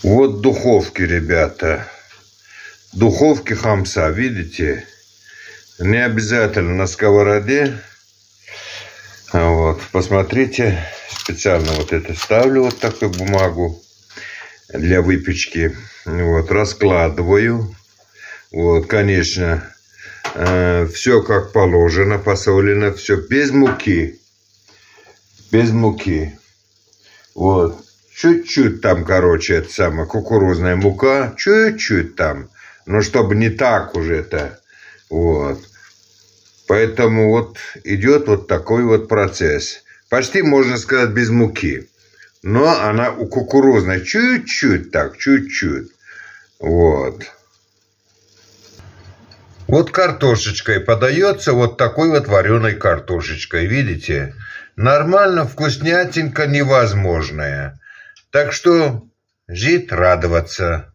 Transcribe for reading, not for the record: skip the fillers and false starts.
Вот духовки, ребята. Духовки Хамса, видите? Не обязательно на сковороде. Вот, посмотрите. Специально вот это ставлю, вот такую бумагу для выпечки. Вот, раскладываю. Вот, конечно, все как положено, посолено, все без муки. Без муки. Вот. Чуть-чуть там, короче, это самая кукурузная мука. Чуть-чуть там. Но чтобы не так уже это. Вот. Поэтому вот идет вот такой вот процесс. Почти, можно сказать, без муки. Но она у кукурузной чуть-чуть так, чуть-чуть. Вот. Вот картошечкой подается вот такой вот вареной картошечкой. Видите? Нормально, вкуснятинка невозможная. Так что жить радоваться.